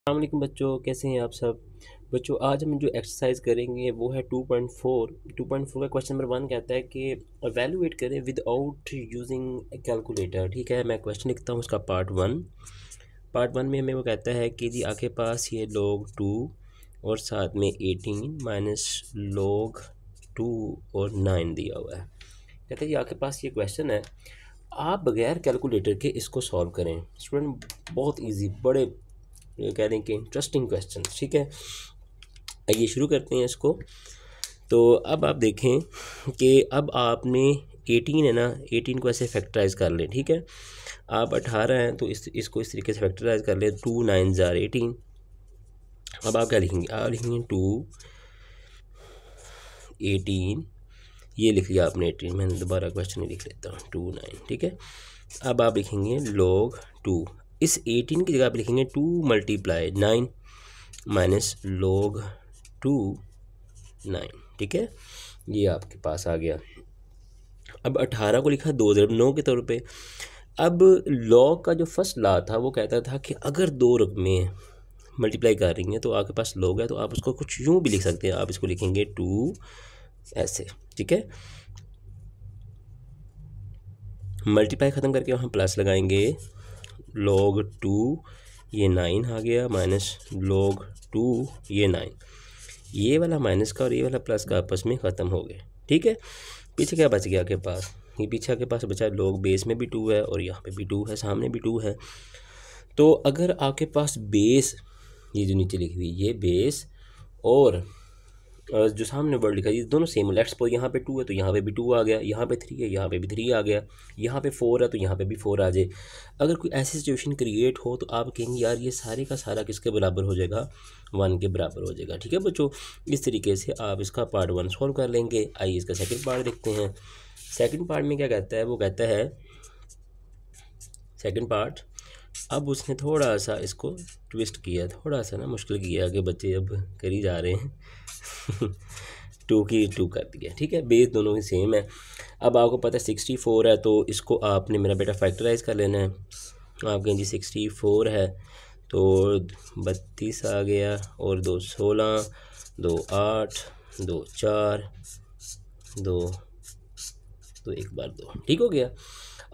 अस्सलाम वालेकुम बच्चों, कैसे हैं आप सब। बच्चों आज हम जो एक्सरसाइज करेंगे वो है 2.4 का क्वेश्चन नंबर 1 कहता है कि एवेलुएट करें विदाउट यूजिंग कैलकुलेटर। ठीक है, मैं क्वेश्चन लिखता हूँ उसका पार्ट वन में हमें वो कहता है कि जी आपके पास ये log 2 और साथ में 18 माइनस log 2 और 9 दिया हुआ है। कहते हैं जी आपके पास ये क्वेश्चन है, आप बगैर कैलकुलेटर के इसको सॉल्व करें। स्टूडेंट बहुत इजी, बड़े कह दें कि इंटरेस्टिंग क्वेश्चन। ठीक है, आइए शुरू करते हैं इसको। तो अब आप देखें कि अब आपने 18 है ना, 18 को ऐसे फैक्टराइज कर लें। ठीक है, आप 18 हैं तो इसको इस तरीके से फैक्टराइज कर लें। 2 9 जार 18। अब आप क्या लिखेंगे, आप लिखेंगे 2 18, ये लिख लिया आपने 18। मैंने दोबारा क्वेश्चन ही लिख लेता हूँ 2 9। ठीक है, अब आप लिखेंगे log 2, इस 18 की जगह आप लिखेंगे 2 मल्टीप्लाई 9 माइनस log 2 9। ठीक है, ये आपके पास आ गया। अब 18 को लिखा 2 × 9 के तौर पे। अब log का जो फर्स्ट लॉ था वो कहता था कि अगर दो रकमें मल्टीप्लाई कर रही हैं तो आपके पास log है, तो आप उसको कुछ यूँ भी लिख सकते हैं। आप इसको लिखेंगे 2 ऐसे। ठीक है, मल्टीप्लाई ख़त्म करके वहाँ प्लस लगाएंगे। log 2 ये 9 आ गया माइनस log 2 ये 9। ये वाला माइनस का और ये वाला प्लस का आपस में ख़त्म हो गए। ठीक है, पीछे क्या बच गया आपके पास, ये पीछे आपके पास बचा log बेस में भी 2 है और यहाँ पे भी 2 है, सामने भी 2 है। तो अगर आपके पास बेस, ये जो नीचे लिखी हुई ये बेस और जो सामने वर्ड लिखा है ये दोनों सेम। लेट्स सपोज यहाँ पे 2 है तो यहाँ पे भी 2 आ गया, यहाँ पे 3 है यहाँ पे भी 3 आ गया, यहाँ पे 4 है तो यहाँ पे भी 4 आ जाए। अगर कोई ऐसी सिचुएशन क्रिएट हो तो आप कहेंगे यार ये सारे का सारा किसके बराबर हो जाएगा, 1 के बराबर हो जाएगा। ठीक है बच्चों, इस तरीके से आप इसका पार्ट 1 सॉल्व कर लेंगे। आइए इसका सेकेंड पार्ट देखते हैं। सेकेंड पार्ट में क्या कहता है, वो कहता है सेकेंड पार्ट, अब उसने थोड़ा सा इसको ट्विस्ट किया, थोड़ा सा ना मुश्किल किया कि बच्चे अब कर ही जा रहे हैं 2 की 2 कर दिया। ठीक है, बेस दोनों ही सेम है। अब आपको पता है 64 है तो इसको आपने मेरा बेटा फैक्टराइज कर लेना है। आप कहें जी 64 है तो 32 आ गया और 2 16, 2 8, 2 4, 2 तो 1 बार 2। ठीक हो गया,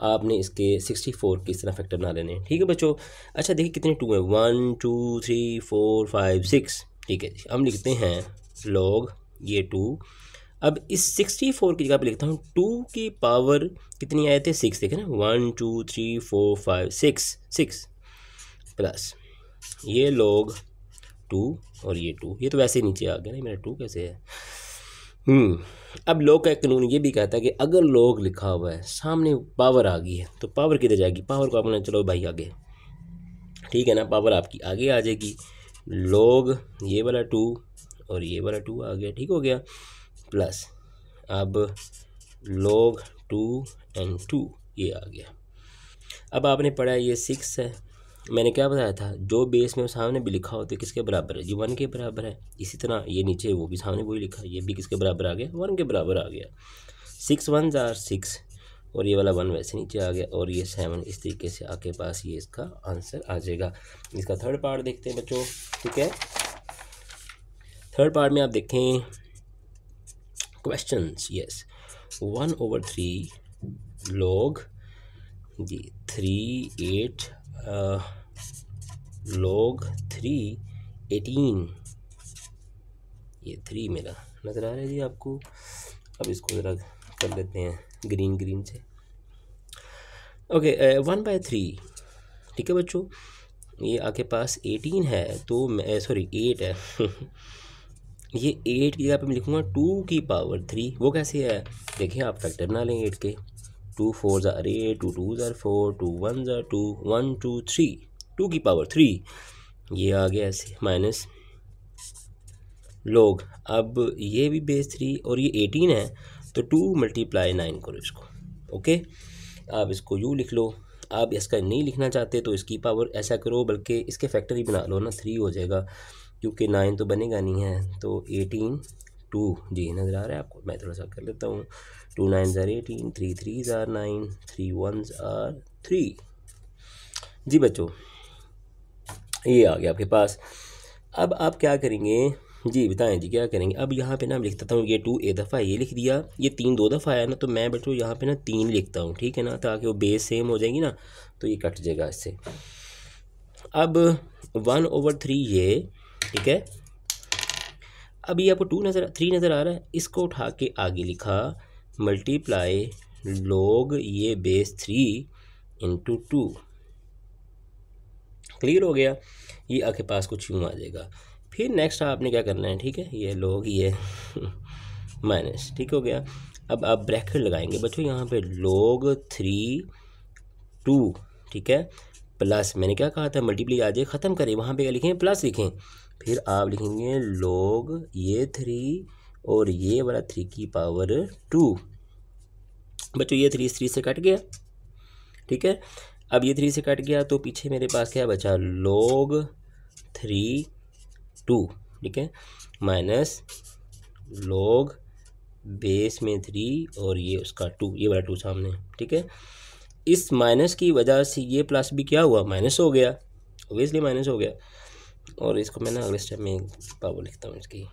आपने इसके 64 की इस तरह फैक्टर बना लेने। ठीक है बच्चों, अच्छा देखिए कितने 2 हैं, 1 2 3 4 5 6। ठीक है, हम लिखते हैं log ये 2। अब इस 64 की जगह पे लिखता हूँ 2 की पावर कितनी आए थे, 6। देखें ना, 1 2 3 4 5 6 प्लस ये log 2 और ये 2, ये तो वैसे नीचे आ गया ना, मेरा 2 कैसे है। अब log का एक कानून ये भी कहता है कि अगर log लिखा हुआ है सामने पावर आ गई है तो पावर किधर जाएगी, पावर को अपने चलो भाई आगे। ठीक है ना, पावर आपकी आगे आ जाएगी। log ये वाला 2 और ये वाला 2 आ गया। ठीक हो गया, प्लस अब log 2 एंड 2 ये आ गया। अब आपने पढ़ा ये 6 है, मैंने क्या बताया था, जो बेस में सामने भी लिखा हो तो किसके बराबर है जी, 1 के बराबर है। इसी तरह ये नीचे वो भी सामने वही लिखा है, ये भी किसके बराबर आ गया, 1 के बराबर आ गया। 6 1 जार 6 और ये वाला 1 वैसे नीचे आ गया और ये 7। इस तरीके से आपके पास ये इसका आंसर आ जाएगा। इसका थर्ड पार्ट देखते हैं बच्चों। ठीक है, थर्ड पार्ट में आप देखें क्वेश्चंस। यस, 1/3 log जी 3 8 log 3 18। ये 3 मेरा नज़र आ रहा है जी आपको। अब इसको ज़रा कर लेते हैं ग्रीन से। ओके, 1/3। ठीक है बच्चों, ये आपके पास 18 है तो सॉरी 8 है ये 8 की जगह पे मैं लिखूँगा 2 की पावर 3। वो कैसे है, देखिए आप फैक्टर बना लें 8 के। 2 4 जार 8, 2 2 जार 4, 2 1 जार 2, 1 2 3, 2 की पावर 3 ये आ गया ऐसे माइनस log। अब ये भी बेस 3 और ये 18 है तो 2 मल्टीप्लाई 9 करो इसको। ओके, आप इसको यूँ लिख लो। आप इसका नहीं लिखना चाहते तो इसकी पावर ऐसा करो, बल्कि इसके फैक्टर ही बना लो ना, 3 हो जाएगा क्योंकि 9 तो बनेगा नहीं है। तो 18 2 जी नज़र आ रहा है आपको, मैं थोड़ा सा कर लेता हूँ। 2 9 जार 18, 3 3 जार 9, 3 1 जार 3। जी बच्चों, ये आ गया आपके पास। अब आप क्या करेंगे जी, बताएं जी क्या करेंगे। अब यहाँ पे ना लिख देता हूँ, ये 2 एक दफ़ा ये लिख दिया, ये 3 2 दफ़ा आया ना, तो मैं बच्चों यहाँ पे ना 3 लिखता हूँ, ठीक है ना, ताकि वो बेस सेम हो जाएगी ना, तो ये कट जाएगा इससे। अब 1/3 ये, ठीक है। अब ये आपको 3 नज़र आ रहा है, इसको उठा के आगे लिखा मल्टीप्लाई log ये बेस 3 इंटू 2। क्लियर हो गया, ये आपके पास कुछ यूँ आ जाएगा। फिर नेक्स्ट आपने क्या करना है, ठीक है, ये log ये माइनस, ठीक हो गया। अब आप ब्रैकेट लगाएंगे बच्चों यहाँ पे log 3 2, ठीक है, प्लस मैंने क्या कहा था मल्टीप्लाई आ जाए, ख़त्म करें, वहाँ पे क्या लिखें, प्लस लिखें। फिर आप लिखेंगे log ये 3 और ये वाला 3 की पावर 2। बच्चों ये 3 इस 3 से कट गया, ठीक है। अब ये 3 से कट गया तो पीछे मेरे पास क्या बचा, log 3 2, ठीक है, माइनस log बेस में 3 और ये उसका 2, ये वाला 2 सामने, ठीक है। इस माइनस की वजह से ये प्लस भी क्या हुआ, माइनस हो गया, ओबियसली माइनस हो गया। और इसको मैं ना अगले स्टेप में पावर लिखता हूँ इसकी,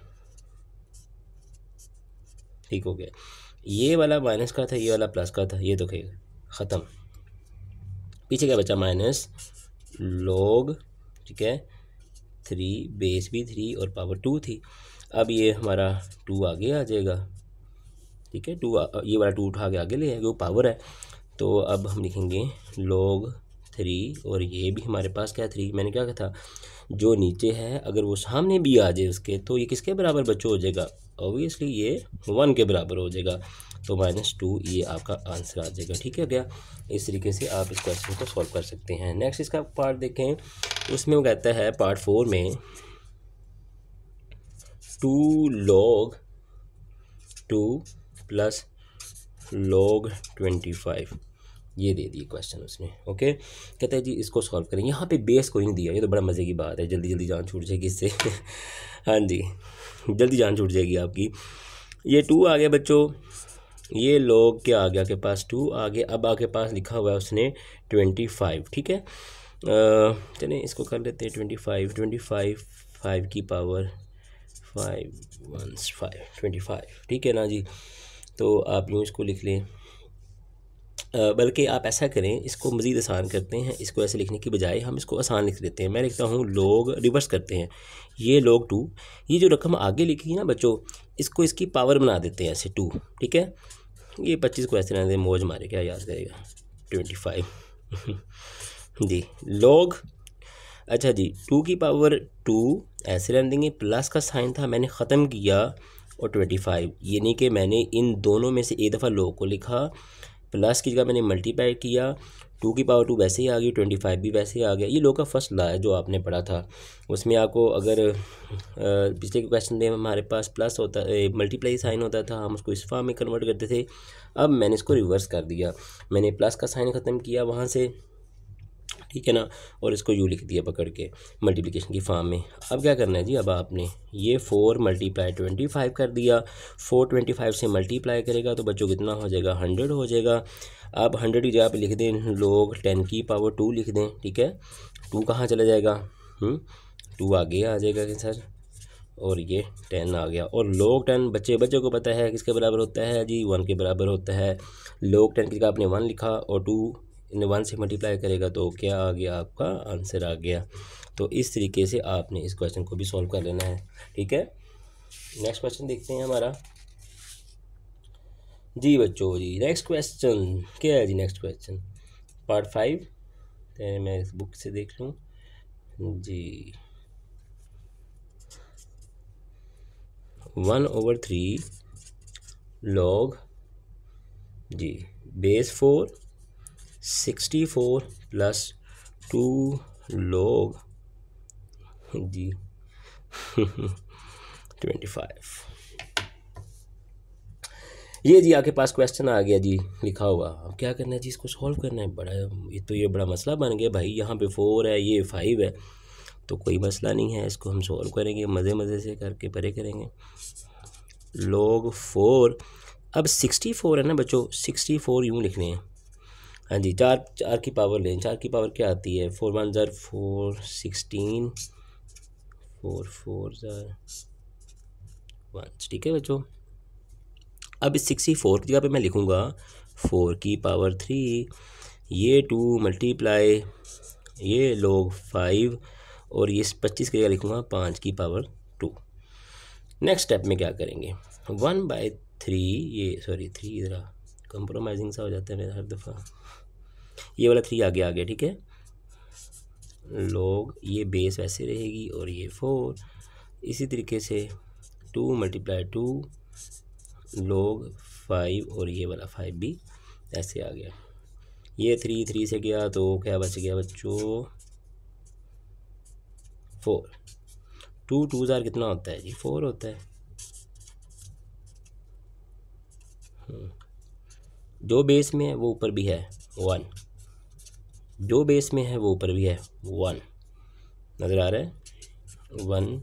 ठीक हो गया। ये वाला माइनस का था, ये वाला प्लस का था, ये तो ख़त्म। पीछे क्या बचा, माइनस log, ठीक है, 3 बेस भी 3 और पावर 2 थी। अब ये हमारा 2 आगे आ जाएगा, ठीक है, 2 ये वाला 2 उठा के आगे ले आएगा, वो पावर है। तो अब हम लिखेंगे log 3 और ये भी हमारे पास क्या 3, मैंने क्या कहा था, जो नीचे है अगर वो सामने भी आ जाए उसके, तो ये किसके बराबर बच्चों हो जाएगा, ऑब्वियसली ये 1 के बराबर हो जाएगा। तो -2 ये आपका आंसर आ जाएगा, ठीक है क्या। इस तरीके से आप इस क्वेश्चन को सॉल्व कर सकते हैं। नेक्स्ट इसका पार्ट देखें, उसमें वो कहता है पार्ट 4 में 2 log 2 प्लस log 25 ये दे दिए क्वेश्चन उसने, ओके। कहता है जी इसको सॉल्व करें, यहाँ पे बेस कोई नहीं दिया, ये तो बड़ा मज़े की बात है, जल्दी जल्दी जान छूट जाएगी इससे हाँ जी, जल्दी जान छूट जाएगी आपकी। ये 2 आ गया बच्चों, ये log क्या आ गया आपके पास, 2 आ गया। अब आपके पास लिखा हुआ है उसने 25, ठीक है। चलें इसको कर लेते हैं 25 5 की पावर 5 1 5 25, ठीक है ना जी। तो आप यूँ इसको लिख लें, बल्कि आप ऐसा करें, इसको मज़ीद आसान करते हैं, इसको ऐसे लिखने की बजाय हम इसको आसान लिख देते हैं। मैं लिखता हूँ log, रिवर्स करते हैं, ये log 2, ये जो रकम आगे लिखी है ना बच्चों, इसको इसकी पावर बना देते हैं ऐसे 2, ठीक है। ये 25 को ऐसे रहने दें, मौज मारे, क्या याद करेगा 25 जी log, अच्छा जी 2 की पावर 2 ऐसे रहने देंगे, प्लस का साइन था मैंने ख़त्म किया, और 25, यानी कि मैंने इन दोनों में से एक दफ़ा log को लिखा, प्लस की जगह मैंने मल्टीप्लाई किया, 2 की पावर 2 वैसे ही आ गई, 25 भी वैसे ही आ गया। ये log का फर्स्ट लॉ है जो आपने पढ़ा था, उसमें आपको अगर पिछले के क्वेश्चन में हमारे पास प्लस होता, मल्टीप्लाई साइन होता था, हम उसको इस फॉर्म में कन्वर्ट करते थे। अब मैंने इसको रिवर्स कर दिया, मैंने प्लस का साइन ख़त्म किया वहाँ से, ठीक है ना, और इसको यू लिख दिया पकड़ के मल्टीप्लिकेशन की फॉर्म में। अब क्या करना है जी, अब आपने ये 4 मल्टीप्लाई 25 कर दिया, 4 25 से मल्टीप्लाई करेगा तो बच्चों कितना हो जाएगा, 100 हो जाएगा। अब 100 की जगह पे लिख दें log 10 की पावर 2 लिख दें, ठीक है। 2 कहाँ चला जाएगा, 2 आगे आ जाएगा कि सर, और ये 10 आ गया। और log 10 बच्चों को पता है किसके बराबर होता है जी, 1 के बराबर होता है। log 10 की जगह आपने 1 लिखा और 2 इन 1 से मल्टीप्लाई करेगा तो क्या आ गया, आपका आंसर आ गया। तो इस तरीके से आपने इस क्वेश्चन को भी सॉल्व कर लेना है, ठीक है। नेक्स्ट क्वेश्चन देखते हैं हमारा जी बच्चों। जी नेक्स्ट क्वेश्चन क्या है जी, नेक्स्ट क्वेश्चन पार्ट 5, मैं इस बुक से देख लूँ जी। 1/3 log जी बेस 4 64 प्लस 2 log जी 25। ये जी आपके पास क्वेश्चन आ गया जी लिखा हुआ। अब क्या करना है जी, इसको सॉल्व करना है। बड़ा ये बड़ा मसला बन गया भाई, यहाँ पे 4 है, ये 5 है, तो कोई मसला नहीं है, इसको हम सॉल्व करेंगे, मज़े से करके परे करेंगे। log 4, अब 64 है ना बच्चों, 64 यूँ लिखने हैं, हाँ जी, चार चार की पावर लें। चार की पावर क्या आती है? 4 1 ज़र 4 16 4 4 ज़र 1। ठीक है बच्चों, अब इस 64 की जगह पे मैं लिखूँगा 4 की पावर 3, ये 2 मल्टीप्लाई ये लोग 5, और ये 25 की जगह लिखूँगा 5 की पावर 2। नेक्स्ट स्टेप में क्या करेंगे? 1/3, ये सॉरी 3 ज़रा कंप्रोमाइजिंग सा हो जाता है मेरा हर दफ़ा, ये वाला 3 आगे आ गया। ठीक है, लोग ये बेस वैसे रहेगी और ये 4, इसी तरीके से 2 मल्टीप्लाई 2 लोग 5, और ये वाला 5 भी ऐसे आ गया। ये 3 3 से गया तो क्या बच गया बच्चों? 4। 2 2 ज़ार कितना होता है जी? 4 होता है। जो बेस में है वो ऊपर भी है 1, जो बेस में है वो ऊपर भी है 1, नज़र आ रहा है 1,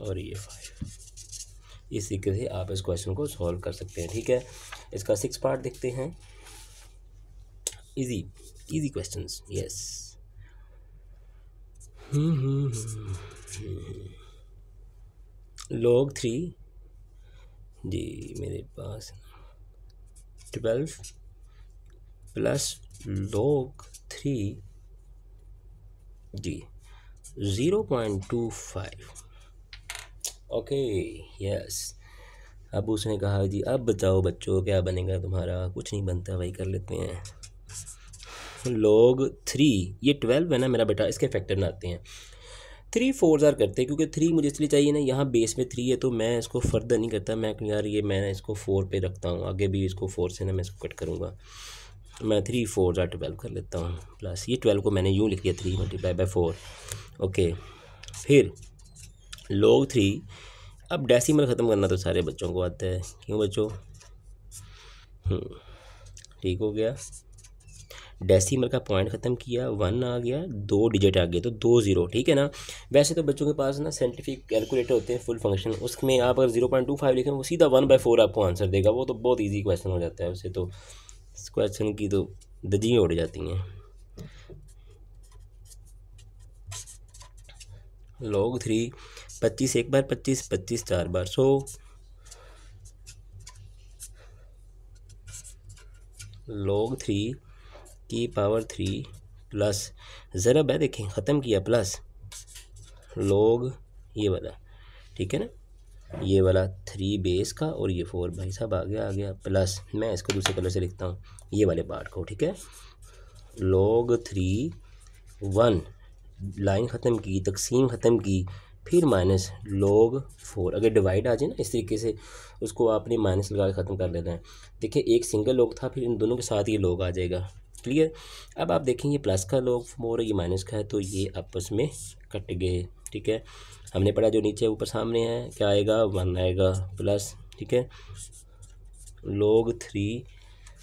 और ये 5। इस तरीके से आप इस क्वेश्चन को सॉल्व कर सकते हैं। ठीक है, इसका 6 पार्ट देखते हैं। Easy easy questions, yes. log 3 जी मेरे पास 12 प्लस log 3 जी 0.25। Okay, yes. अब उसने कहा जी अब बताओ बच्चों क्या बनेगा तुम्हारा? कुछ नहीं बनता भाई, कर लेते हैं। log 3, ये 12 है ना मेरा बेटा, इसके फैक्टर में आते हैं। 3 4 ज़ार करते हैं, क्योंकि 3 मुझे इसलिए चाहिए ना, यहाँ बेस में 3 है तो मैं इसको फर्दर नहीं करता। मैं यार ये मैं इसको 4 पे रखता हूँ, आगे भी इसको 4 से ना मैं इसको कट करूँगा। मैं 3 4 ज़ार 12 कर लेता हूँ, प्लस ये 12 को मैंने यूँ लिख दिया 3 मल्टीप्लाई बाई 4। ओके, फिर log 3, अब डेसिमल ख़त्म करना तो सारे बच्चों को आता है, क्यों बच्चों? ठीक हो गया, डेसिमल का पॉइंट ख़त्म किया, 1 आ गया, 2 डिजिट आ गए तो 2 0। ठीक है ना। वैसे तो बच्चों के पास ना साइंटिफिक कैलकुलेटर होते हैं फुल फंक्शन, उसमें आप अगर 0.25 लिखें वो सीधा 1/4 आपको आंसर देगा। वो तो बहुत इजी क्वेश्चन हो जाता है, उससे तो इस क्वेश्चन की तो दजियाँ उड़ जाती हैं। log 3, 25 एक बार 25, 25 4 बार 100, log 3 की पावर 3 प्लस ज़रब है, देखें ख़त्म किया, प्लस log ये वाला, ठीक है ना, ये वाला 3 बेस का, और ये 4 भाई साहब आ गया, प्लस मैं इसको दूसरे कलर से लिखता हूँ ये वाले पार्ट को। ठीक है, log 3 1, लाइन ख़त्म की, तकसीम ख़त्म की, फिर माइनस log 4। अगर डिवाइड आ जाए ना इस तरीके से, उसको आपने माइनस लगा के ख़त्म कर लेना है। देखिए एक सिंगल log था, फिर इन दोनों के साथ ये log आ जाएगा। क्लियर। अब आप देखें ये प्लस का log 4 ये माइनस का है, तो ये आपस में कट गए। ठीक है, हमने पढ़ा जो नीचे ऊपर सामने है क्या आएगा? 1 आएगा, प्लस ठीक है log 3,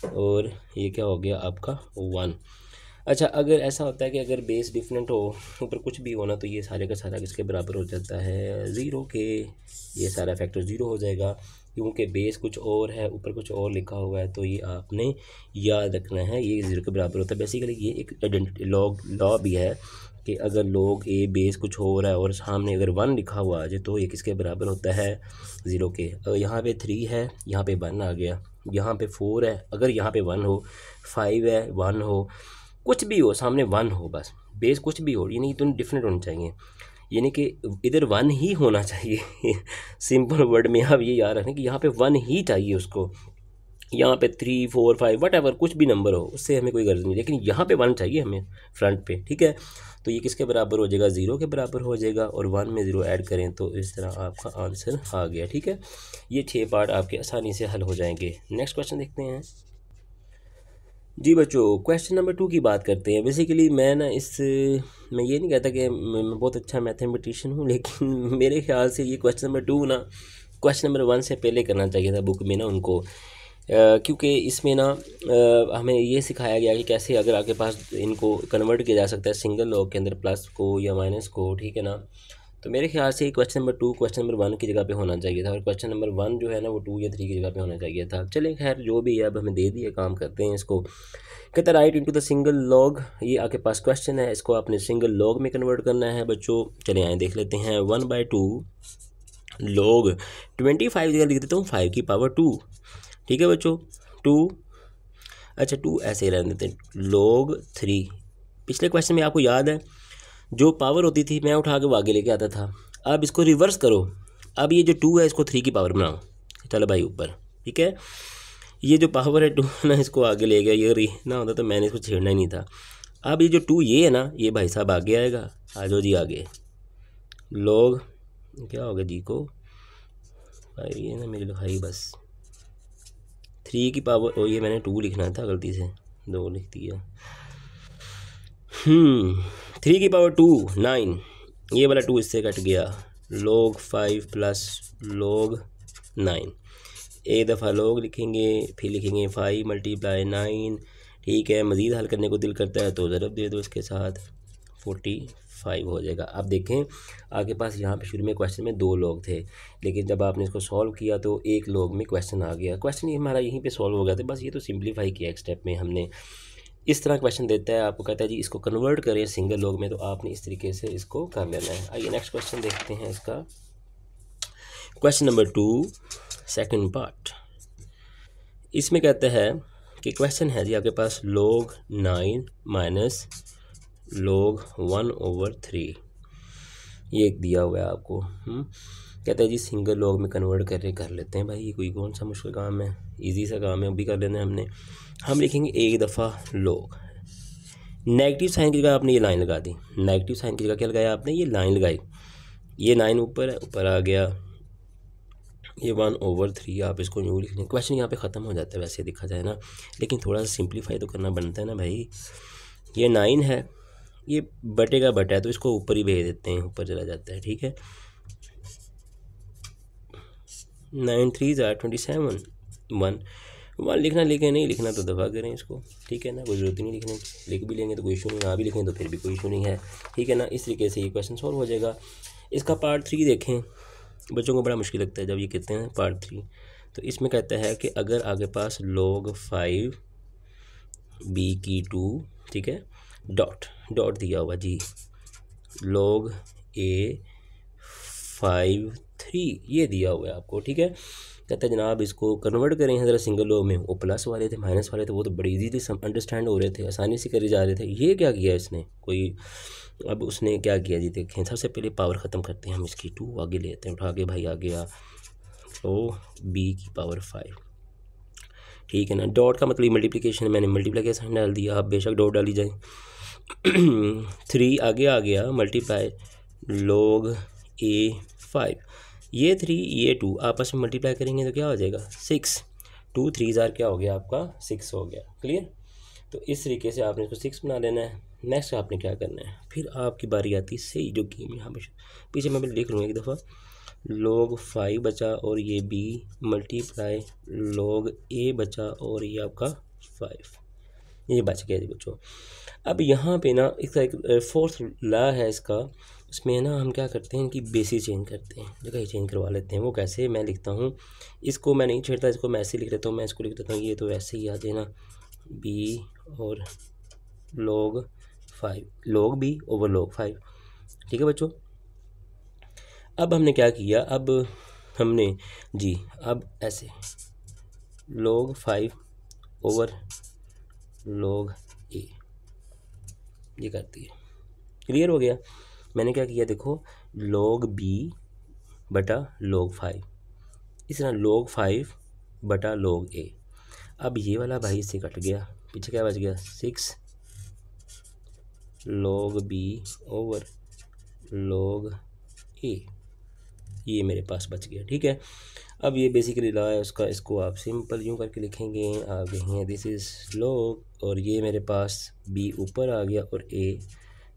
और ये क्या हो गया आपका 1। अच्छा, अगर ऐसा होता है कि अगर बेस डिफरेंट हो, ऊपर कुछ भी हो ना, तो ये सारे का सारा किसके बराबर हो जाता है? 0 के। ये सारा फैक्टर 0 हो जाएगा, क्योंकि बेस कुछ और है, ऊपर कुछ और लिखा हुआ है, तो ये आपने याद रखना है, ये 0 के बराबर होता है। बेसिकली ये एक लॉ भी है कि अगर log ए बेस कुछ हो रहा है और सामने अगर 1 लिखा हुआ आ जाए, तो ये किसके बराबर होता है? 0 के। अगर यहाँ पे 3 है, यहाँ पे 1 आ गया, यहाँ पे 4 है, अगर यहाँ पे 1 हो, 5 है, 1 हो, कुछ भी हो, सामने 1 हो, बस बेस कुछ भी हो, यानी दोनों डिफरेंट होने चाहिए, यानी कि इधर 1 ही होना चाहिए। सिंपल वर्ड में आप ये याद रखें कि यहाँ पे 1 ही चाहिए उसको। यहाँ पे 3 4 5 वट एवर कुछ भी नंबर हो, उससे हमें कोई गर्ज नहीं, लेकिन यहाँ पे 1 चाहिए हमें फ्रंट पे। ठीक है, तो ये किसके बराबर हो जाएगा? 0 के बराबर हो जाएगा, और 1 में 0 ऐड करें तो इस तरह आपका आंसर आ गया। ठीक है, ये 6 पार्ट आपके आसानी से हल हो जाएंगे। नेक्स्ट क्वेश्चन देखते हैं जी बच्चों। क्वेश्चन नंबर 2 की बात करते हैं। बेसिकली मैं ये नहीं कहता कि मैं बहुत अच्छा मैथमेटिशियन हूँ, लेकिन मेरे ख्याल से ये क्वेश्चन नंबर 2 ना क्वेश्चन नंबर 1 से पहले करना चाहिए था बुक में ना उनको, क्योंकि इसमें ना हमें ये सिखाया गया कि कैसे अगर आपके पास इनको कन्वर्ट किया जा सकता है सिंगल लॉग के अंदर, प्लस को या माइनस को। ठीक है ना, तो मेरे ख्याल से क्वेश्चन नंबर 2 क्वेश्चन नंबर 1 की जगह पे होना चाहिए था, और क्वेश्चन नंबर 1 जो है ना वो 2 या 3 की जगह पे होना चाहिए था। चलें खैर जो भी है, अब हमें दे दिया, काम करते हैं इसको। कहता है right into the single log, ये आपके पास क्वेश्चन है, इसको आपने सिंगल लॉग में कन्वर्ट करना है बच्चों। चले आए देख लेते हैं। 1/2 लॉग 25 जगह लिख देता हूँ 5 की पावर 2, ठीक है बच्चों। 2, अच्छा 2 ऐसे ही रहने देते हैं। log 3, पिछले क्वेश्चन में आपको याद है जो पावर होती थी मैं उठा के वो आगे लेके आता था। अब इसको रिवर्स करो, अब ये जो 2 है इसको 3 की पावर बनाओ, चलो भाई ऊपर, ठीक है। ये जो पावर है 2 ना इसको आगे ले गया, ये ना होता तो मैंने इसको छेड़ना ही नहीं था। अब ये जो 2 ये है ना, ये भाई साहब आगे आएगा, आ जाओ जी आगे। log क्या होगा जी को भाई, ये ना मेरी लिखाई बस 3 की पावर, ओ ये मैंने 2 लिखना था गलती से, 2 लिख दिया। 3 की पावर 2 9, ये वाला 2 इससे कट गया। log 5 प्लस log 9, एक दफ़ा log लिखेंगे, फिर लिखेंगे 5 मल्टीप्लाई 9, ठीक है। मज़ीद हल करने को दिल करता है तो ज़रब दे दो इसके साथ, 45 हो जाएगा। अब देखें आपके पास यहाँ पे शुरू में क्वेश्चन में 2 log थे, लेकिन जब आपने इसको सॉल्व किया तो 1 log में क्वेश्चन आ गया। क्वेश्चन ये हमारा यहीं पे सॉल्व हो गया था, बस ये तो सिंप्लीफाई किया एक स्टेप में हमने। इस तरह क्वेश्चन देता है आपको, कहता है जी इसको कन्वर्ट करें सिंगल log में, तो आपने इस तरीके से इसको कर लेना है। आइए नेक्स्ट क्वेश्चन देखते हैं इसका। क्वेश्चन नंबर 2 सेकंड पार्ट, इसमें कहता है कि क्वेश्चन है जी आपके पास log 9 माइनस log 1/3, ये एक दिया हुआ है आपको। कहता है जी सिंगल log में कन्वर्ट कर लेते हैं भाई, ये कोई कौन सा मुश्किल काम है, इजी सा काम है, वो भी कर लेना है हमने। हम लिखेंगे एक दफ़ा log, नेगेटिव साइन की जगह आपने ये लाइन लगा दी, नेगेटिव साइन की जगह क्या लगाया आपने, ये लाइन लगाई। ये 9 ऊपर है, ऊपर आ गया, ये 1/3 आप इसको यूँ लिख लें। क्वेश्चन यहाँ पे ख़त्म हो जाता है वैसे देखा जाए ना, लेकिन थोड़ा सा सिंप्लीफाई तो करना बनता है ना भाई। ये 9 है, ये बटे का बटा है तो इसको ऊपर ही भेज देते हैं, ऊपर चला जाता है, ठीक है। 9 3 27, 1 लिखना, लिखे नहीं लिखना तो दफ़ा करें इसको, ठीक है ना, कोई ज़रूरत नहीं लिखने की। लिख भी लेंगे तो कोई इशू नहीं, ना भी लिखें तो फिर भी कोई इशू नहीं है, ठीक है ना। इस तरीके से ये क्वेश्चन सॉल्व हो जाएगा। इसका पार्ट 3 देखें, बच्चों को बड़ा मुश्किल लगता है जब ये कहते हैं पार्ट 3। तो इसमें कहता है कि अगर आगे पास log 5 b की 2, ठीक है, डॉट दिया हुआ जी, log a 5 3 ये दिया हुआ है आपको, ठीक है। कहता है जनाब इसको कन्वर्ट करें ज़रा सिंगल log में, वो प्लस वाले थे माइनस वाले थे वो तो बड़ी इजीली अंडरस्टैंड हो रहे थे, आसानी से करे जा रहे थे। ये क्या किया इसने कोई, अब उसने क्या किया जी देखें। सबसे पहले पावर ख़त्म करते हैं हम इसकी, 2 आगे लेते हैं उठा के भाई, आ गया तो b की पावर 5, ठीक है ना। डॉट का मतलब मल्टीप्लिकेशन है, मैंने मल्टीप्लाई का साइन डाल दिया, आप बेशक डॉट डाली जाए। 3 आगे आ गया, मल्टीप्लाई log a 5, ये 3 ये 2 आपस में मल्टीप्लाई करेंगे तो क्या हो जाएगा 6, 2 3 ज़ार क्या हो गया आपका 6 हो गया, क्लियर। तो इस तरीके से आपने इसको 6 बना लेना है। नेक्स्ट आपने क्या करना है, फिर आपकी बारी आती है सही जो कि यहाँ पे पीछे मैं लिख लूँ एक दफ़ा, log 5 बचा और ये b मल्टीप्लाई log a बचा और ये आपका 5, ये बच गया जी बच्चों। अब यहाँ पे ना इसका एक फोर्थ लॉ है इसका, उसमें ना हम क्या करते हैं कि बेसिस चेंज करते हैं, जगह चेंज करवा लेते हैं। वो कैसे, मैं लिखता हूँ इसको, मैं नहीं छेड़ता इसको, मैं ऐसे लिख लेता हूँ, मैं इसको लिख देता हूँ, ये तो ऐसे ही आ जाए ना, b और log 5, log b over log 5, ठीक है बच्चों। अब हमने क्या किया, अब हमने जी अब ऐसे log 5 ओवर log a ये करती है, क्लियर हो गया। मैंने क्या किया देखो, log b बटा log 5, इस तरह log 5 बटा log a। अब ये वाला भाई इससे कट गया, पीछे क्या बच गया 6 log b over log a, ये मेरे पास बच गया, ठीक है। अब ये बेसिकली लॉ है उसका, इसको आप सिंपल यूँ करके लिखेंगे, आगे हैं दिस इज़ log, और ये मेरे पास b ऊपर आ गया और a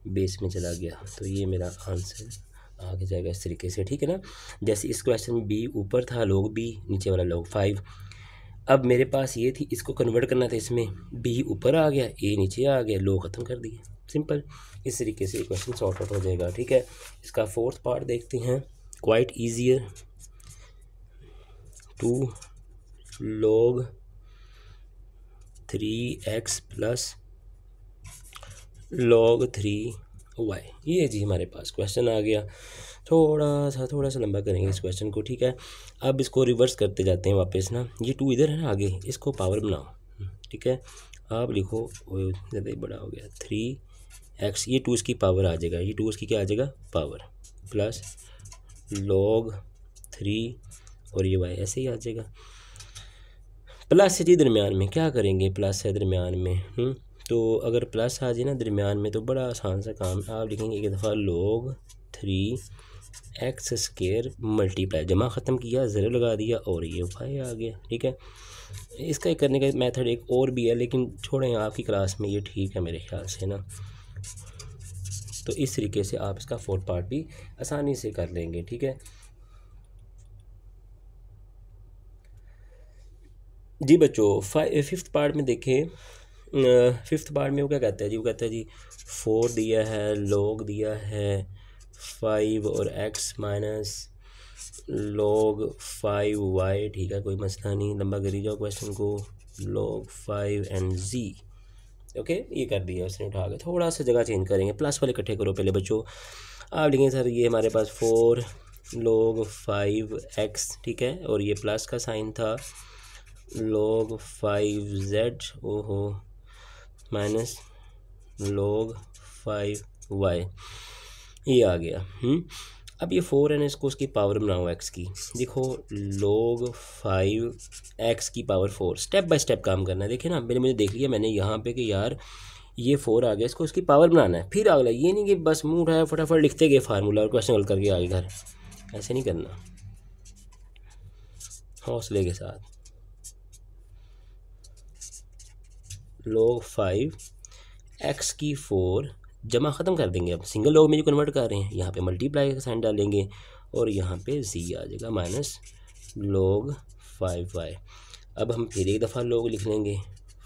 बेस में चला गया, तो ये मेरा आंसर आगे जाएगा इस तरीके से, ठीक है ना। जैसे इस क्वेश्चन में b ऊपर था log b, नीचे वाला log 5। अब मेरे पास ये थी, इसको कन्वर्ट करना था, इसमें b ऊपर आ गया a नीचे आ गया, log ख़त्म कर दिया, सिंपल, इस तरीके से क्वेश्चन सॉर्ट आउट हो जाएगा। ठीक है, इसका फोर्थ पार्ट देखते हैं। Quite easier, 2 log 3x plus log 3y, ये जी हमारे पास क्वेश्चन आ गया। थोड़ा सा लंबा करेंगे इस क्वेश्चन को। ठीक है, अब इसको रिवर्स करते जाते हैं वापस ना। ये 2 इधर है ना आगे, इसको पावर बनाओ। ठीक है, आप लिखो, ज़्यादा ही बड़ा हो गया, 3x, ये 2 इसकी पावर आ जाएगा, ये 2 इसकी क्या आ जाएगा, पावर, प्लस log 3 और ये y ऐसे ही आ जाएगा। प्लस है जी दरमियान में, क्या करेंगे, प्लस है दरमियान में। तो अगर प्लस आ जाए ना दरमियान में तो बड़ा आसान सा काम, आप लिखेंगे एक दफ़ा log 3x स्क्वायर मल्टीप्लाई, जमा ख़त्म किया, ज़ीरो लगा दिया और ये y आ गया। ठीक है, इसका करने का मेथड एक और भी है, लेकिन छोड़ें, आपकी क्लास में ये ठीक है मेरे ख्याल से ना। तो इस तरीके से आप इसका फोर्थ पार्ट भी आसानी से कर लेंगे। ठीक है जी बच्चों, फिफ्थ पार्ट में देखें, फिफ्थ पार्ट में वो क्या कहता है जी, वो कहता है जी 4 दिया है, log दिया है 5 और x माइनस log 5y। ठीक है, कोई मसला नहीं, लंबा करी जाओ क्वेश्चन को, log 5 एंड z। ओके, ये कर दिया उसने उठा के, थोड़ा सा जगह चेंज करेंगे, प्लस वाले इकट्ठे करो पहले बच्चों। आप लिखेंगे सर ये हमारे पास 4 log 5x, ठीक है, और ये प्लस का साइन था, log 5z, ओहो, माइनस log 5y, ये आ गया। अब ये 4 है ना, इसको उसकी पावर बनाओ x की। देखो log 5x की पावर 4, स्टेप बाय स्टेप काम करना है। देखिए ना, मुझे देख लिया मैंने यहाँ पे कि यार ये 4 आ गया, इसको उसकी पावर बनाना है। फिर अगला, ये नहीं कि बस मुंह उठाया फटाफट लिखते गए फार्मूला और क्वेश्चन हल करके आगे घर, ऐसे नहीं करना, हौसले के साथ। log 5x की 4 जमा ख़त्म कर देंगे, अब सिंगल लॉग में जो कन्वर्ट कर रहे हैं, यहाँ पे मल्टीप्लाई का साइन डालेंगे और यहाँ पे z आ जाएगा माइनस log 5y। अब हम फिर एक दफ़ा log लिख लेंगे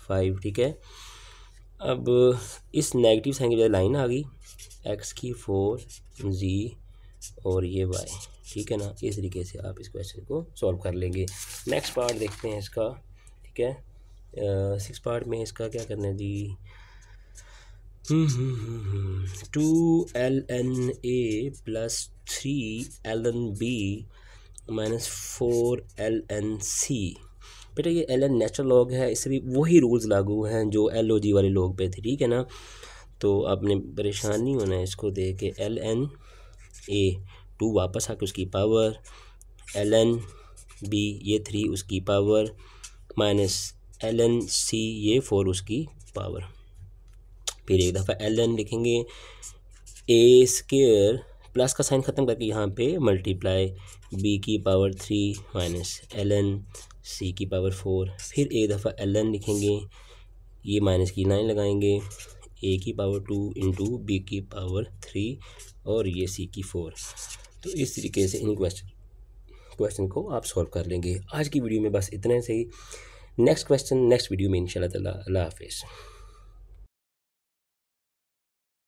5। ठीक है, अब इस नेगेटिव साइन की लाइन आ गई, x की 4 z और ये y। ठीक है ना, इस तरीके से आप इस क्वेश्चन को सॉल्व कर लेंगे। नेक्स्ट पार्ट देखते हैं इसका। ठीक है, 6 पार्ट में इसका क्या करना है जी, 2ln a plus 3ln b minus 4ln c। बेटा ये ln नेचुरल लॉग है, इससे भी वही रूल्स लागू हैं जो LOG वाले लॉग पे थे। ठीक है ना, तो आपने परेशान नहीं होना है इसको देख के। ln a 2 वापस आके उसकी पावर, ln b ये 3 उसकी पावर, माइनस ln c ये 4 उसकी पावर। फिर एक दफ़ा ln लिखेंगे, a स्क्वायर प्लस का साइन ख़त्म करके यहाँ पे मल्टीप्लाई, b की पावर 3 माइनस ln c की पावर 4। फिर एक दफ़ा ln लिखेंगे, ये माइनस की लाइन लगाएंगे, a की पावर 2 इंटू b की पावर 3 और ये c की 4। तो इस तरीके से इन क्वेश्चन को आप सॉल्व कर लेंगे। आज की वीडियो में बस इतना ही सही। नेक्स्ट क्वेश्चन नेक्स्ट वीडियो में इंशाल्लाह ताला। अल्लाह हाफिज़।